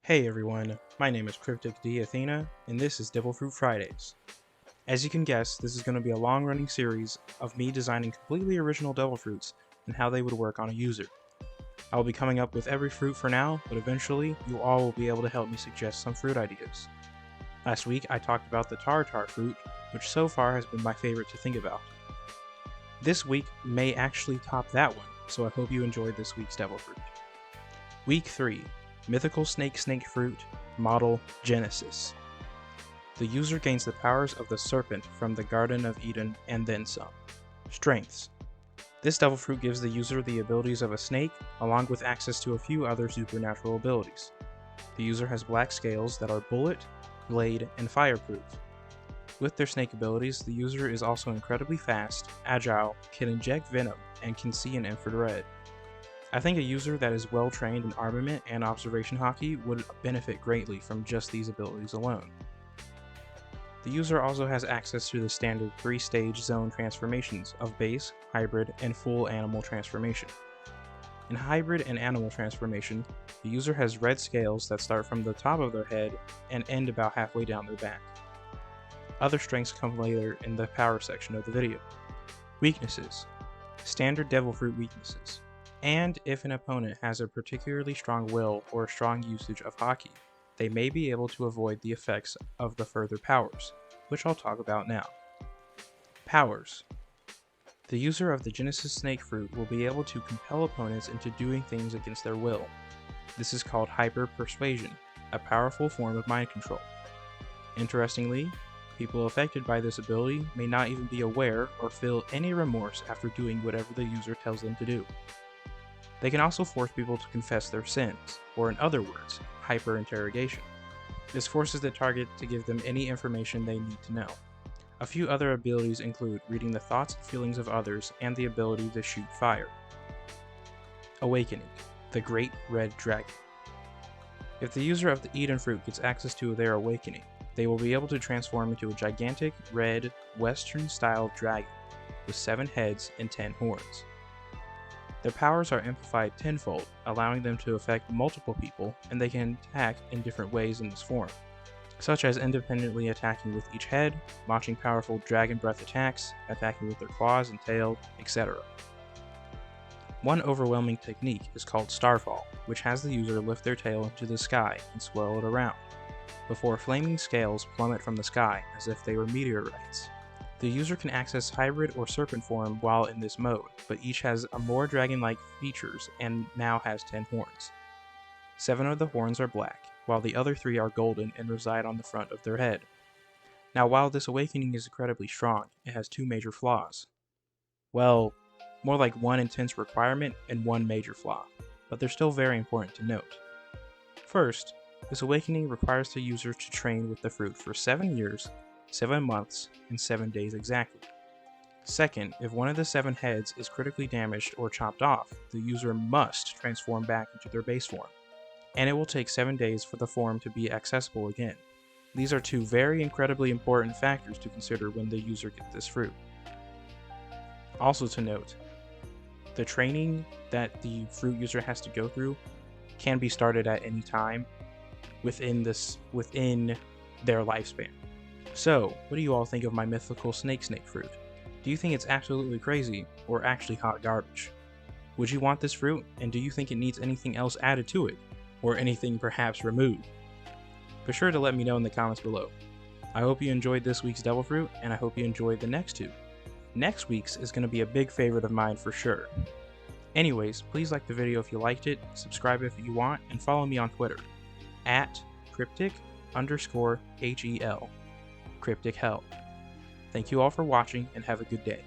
Hey everyone, my name is Cryptic D, Athena, and this is Devil Fruit Fridays. As you can guess, this is going to be a long-running series of me designing completely original devil fruits and how they would work on a user. I will be coming up with every fruit for now, but eventually you all will be able to help me suggest some fruit ideas. Last week I talked about the tartar fruit, which so far has been my favorite to think about. This week may actually top that one, so I hope you enjoyed this week's devil fruit. Week 3. Mythical Snake Fruit, Model Genesis. The user gains the powers of the serpent from the Garden of Eden and then some. Strengths. This devil fruit gives the user the abilities of a snake, along with access to a few other supernatural abilities. The user has black scales that are bullet, blade, and fireproof. With their snake abilities, the user is also incredibly fast, agile, can inject venom, and can see in infrared. I think a user that is well trained in armament and observation hockey would benefit greatly from just these abilities alone. The user also has access to the standard 3-stage zone transformations of base, hybrid, and full animal transformation. In hybrid and animal transformation, the user has red scales that start from the top of their head and end about halfway down their back. Other strengths come later in the power section of the video. Weaknesses. Standard devil fruit weaknesses. And if an opponent has a particularly strong will or a strong usage of hockey, they may be able to avoid the effects of the further powers, which I'll talk about now. Powers. The user of the Genesis Snake Fruit will be able to compel opponents into doing things against their will. This is called Persuasion, a powerful form of mind control. Interestingly, people affected by this ability may not even be aware or feel any remorse after doing whatever the user tells them to do. They can also force people to confess their sins, or in other words, hyper-interrogation. This forces the target to give them any information they need to know. A few other abilities include reading the thoughts and feelings of others and the ability to shoot fire. Awakening, the Great Red Dragon. If the user of the Eden Fruit gets access to their awakening, they will be able to transform into a gigantic, red, Western-style dragon with 7 heads and 10 horns. Their powers are amplified tenfold, allowing them to affect multiple people, and they can attack in different ways in this form, such as independently attacking with each head, launching powerful dragon breath attacks, attacking with their claws and tail, etc. One overwhelming technique is called Starfall, which has the user lift their tail into the sky and swirl it around, before flaming scales plummet from the sky as if they were meteorites. The user can access hybrid or serpent form while in this mode, but each has a more dragon-like features and now has 10 horns. 7 of the horns are black, while the other 3 are golden and reside on the front of their head. Now while this awakening is incredibly strong, it has 2 major flaws. Well, more like 1 intense requirement and 1 major flaw, but they're still very important to note. First, this awakening requires the user to train with the fruit for 7 years, 7 months, and 7 days exactly. Second, if one of the 7 heads is critically damaged or chopped off, the user must transform back into their base form, and it will take 7 days for the form to be accessible again. These are 2 very incredibly important factors to consider when the user gets this fruit. Also to note, the training that the fruit user has to go through can be started at any time within their lifespan. So, what do you all think of my mythical snake fruit? Do you think it's absolutely crazy, or actually hot garbage? Would you want this fruit, and do you think it needs anything else added to it, or anything perhaps removed? Be sure to let me know in the comments below. I hope you enjoyed this week's devil fruit, and I hope you enjoyed the next 2. Next week's is going to be a big favorite of mine for sure. Anyways, please like the video if you liked it, subscribe if you want, and follow me on Twitter, at @cryptic_HEL. Cryptic Hell. Thank you all for watching and have a good day.